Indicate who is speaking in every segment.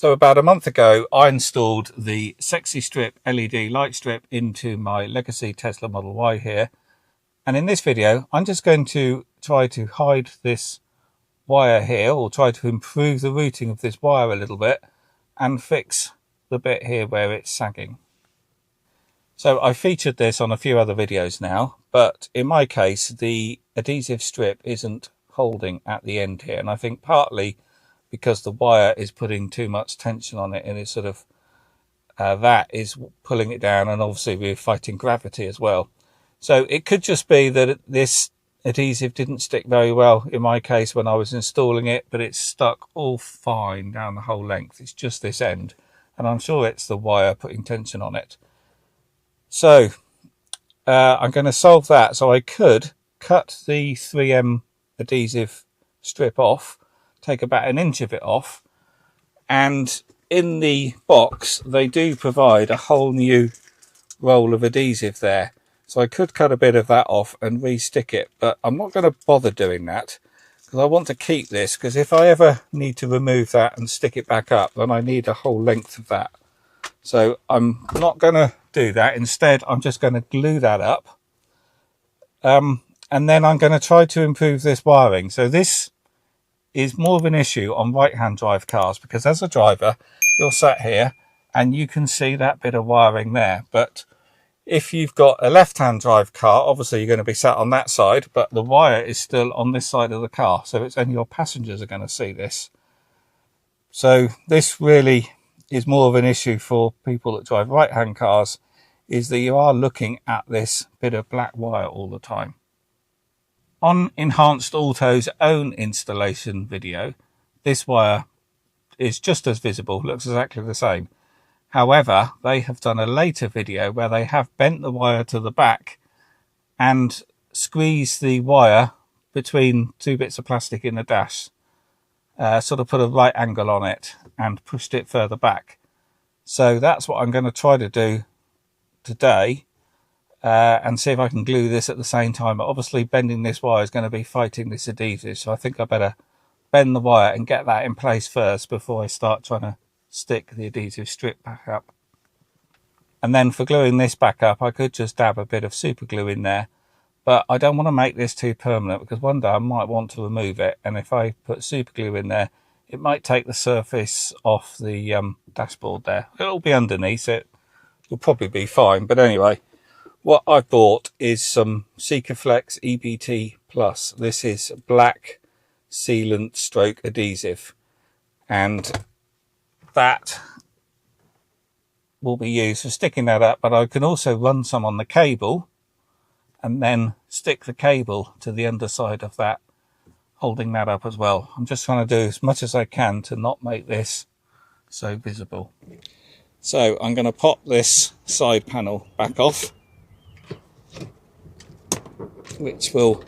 Speaker 1: So about a month ago, I installed the S3XY Strip LED light strip into my legacy Tesla Model Y here. And in this video, I'm just going to try to hide this wire here, or try to improve the routing of this wire a little bit and fix the bit here where it's sagging. So I featured this on a few other videos now, but in my case, the adhesive strip isn't holding at the end here. And I think partly because the wire is putting too much tension on it, and it's sort of that is pulling it down, and obviously we're fighting gravity as well. So it could just be that this adhesive didn't stick very well in my case when I was installing it, but it's stuck all fine down the whole length. It's just this end, and I'm sure it's the wire putting tension on it. So I'm going to solve that. So I could cut the 3M adhesive strip off, take about an inch of it off, and in the box they do provide a whole new roll of adhesive there. So I could cut a bit of that off and re-stick it, but I'm not going to bother doing that because I want to keep this, because if I ever need to remove that and stick it back up, then I need a whole length of that. So I'm not going to do that. Instead, I'm just going to glue that up. And then I'm going to try to improve this wiring. So this is more of an issue on right-hand drive cars, because as a driver, you're sat here and you can see that bit of wiring there. But if you've got a left-hand drive car, obviously you're going to be sat on that side, but the wire is still on this side of the car. So it's only your passengers are going to see this. So this really is more of an issue for people that drive right-hand cars, is that you are looking at this bit of black wire all the time. On Enhanced Auto's own installation video, this wire is just as visible, looks exactly the same. However, they have done a later video where they have bent the wire to the back and squeezed the wire between two bits of plastic in the dash, sort of put a right angle on it and pushed it further back. So that's what I'm going to try to do today. And see if I can glue this at the same time. But obviously bending this wire is going to be fighting this adhesive, so I think I better bend the wire and get that in place first before I start trying to stick the adhesive strip back up. And then for gluing this back up, I could just dab a bit of super glue in there, but I don't want to make this too permanent, because one day I might want to remove it, and if I put super glue in there, it might take the surface off the dashboard there. It'll be underneath it, it'll probably be fine. But anyway, what I've bought is some Sikaflex EBT Plus. This is black sealant stroke adhesive, and that will be used for sticking that up, but I can also run some on the cable and then stick the cable to the underside of that, holding that up as well. I'm just trying to do as much as I can to not make this so visible. So I'm going to pop this side panel back off, which will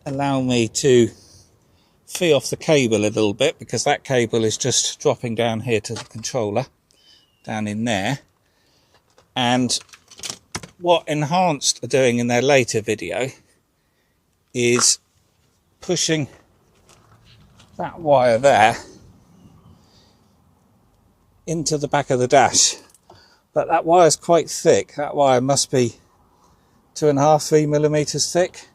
Speaker 1: allow me to free off the cable a little bit, because that cable is just dropping down here to the controller, down in there. And what Enhanced are doing in their later video is pushing that wire there into the back of the dash. But that wire is quite thick. That wire must be 2.5–3 millimeters thick,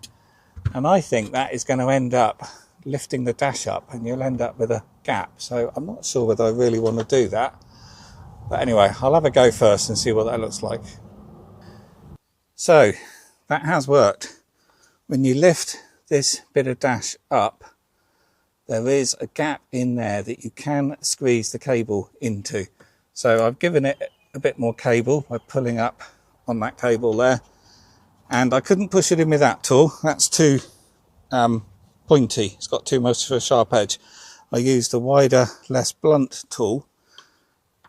Speaker 1: and I think that is going to end up lifting the dash up, and you'll end up with a gap. So I'm not sure whether I really want to do that, but anyway, I'll have a go first and see what that looks like. So that has worked. When you lift this bit of dash up, there is a gap in there that you can squeeze the cable into. So I've given it a bit more cable by pulling up on that cable there. And I couldn't push it in with that tool. That's too pointy. It's got too much of a sharp edge. I used a wider, less blunt tool,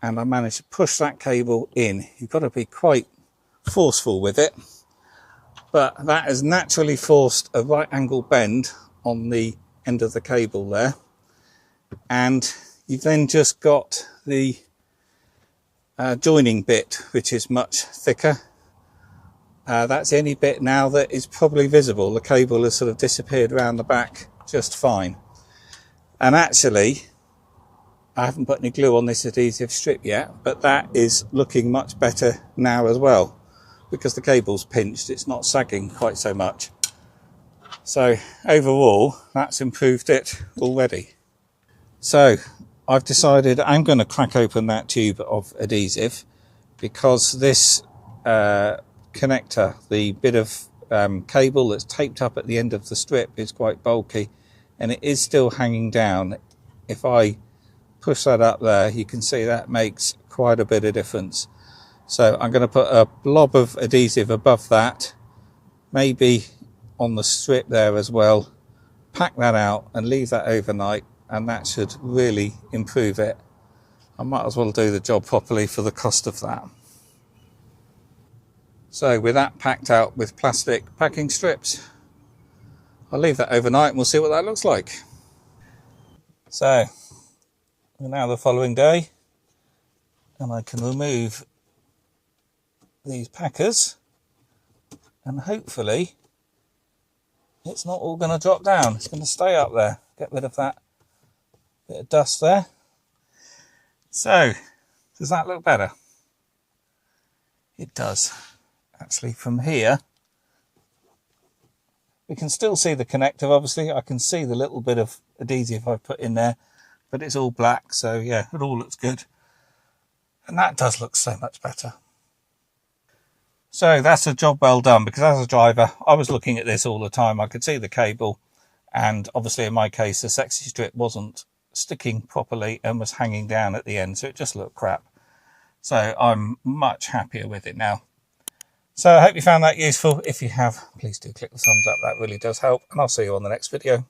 Speaker 1: and I managed to push that cable in. You've got to be quite forceful with it, but that has naturally forced a right angle bend on the end of the cable there. And you've then just got the joining bit, which is much thicker. That's the only bit now that is probably visible. The cable has sort of disappeared around the back just fine. And actually, I haven't put any glue on this adhesive strip yet, but that is looking much better now as well, because the cable's pinched, it's not sagging quite so much. So overall, that's improved it already. So I've decided I'm going to crack open that tube of adhesive, because this connector, the bit of cable that's taped up at the end of the strip, is quite bulky and it is still hanging down. If I push that up there, you can see that makes quite a bit of difference. So I'm going to put a blob of adhesive above that, maybe on the strip there as well, pack that out and leave that overnight, and that should really improve it. I might as well do the job properly for the cost of that. So with that packed out with plastic packing strips, I'll leave that overnight and we'll see what that looks like. So now the following day, and I can remove these packers, and hopefully it's not all going to drop down. It's going to stay up there. Get rid of that bit of dust there. So does that look better? It does. Actually, from here we can still see the connector. Obviously I can see the little bit of adhesive I've put in there, but it's all black, so yeah, it all looks good. And that does look so much better. So that's a job well done, because as a driver I was looking at this all the time. I could see the cable, and obviously in my case the sexy strip wasn't sticking properly and was hanging down at the end, so it just looked crap. So I'm much happier with it now. So I hope you found that useful. If you have, please do click the thumbs up, that really does help, and I'll see you on the next video.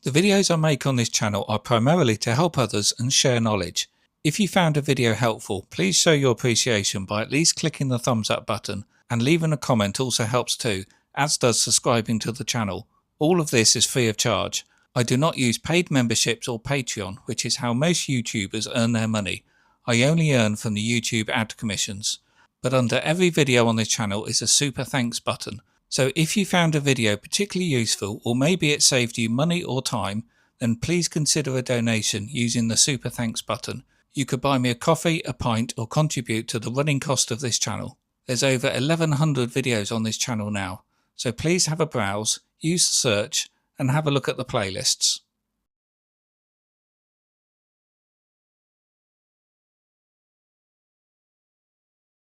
Speaker 1: The videos I make on this channel are primarily to help others and share knowledge. If you found a video helpful, please show your appreciation by at least clicking the thumbs up button, and leaving a comment also helps too, as does subscribing to the channel. All of this is free of charge. I do not use paid memberships or Patreon, which is how most YouTubers earn their money. I only earn from the YouTube ad commissions. But under every video on this channel is a super thanks button. So if you found a video particularly useful, or maybe it saved you money or time, then please consider a donation using the super thanks button. You could buy me a coffee, a pint, or contribute to the running cost of this channel. There's over 1100 videos on this channel now, so please have a browse, use the search, and have a look at the playlists.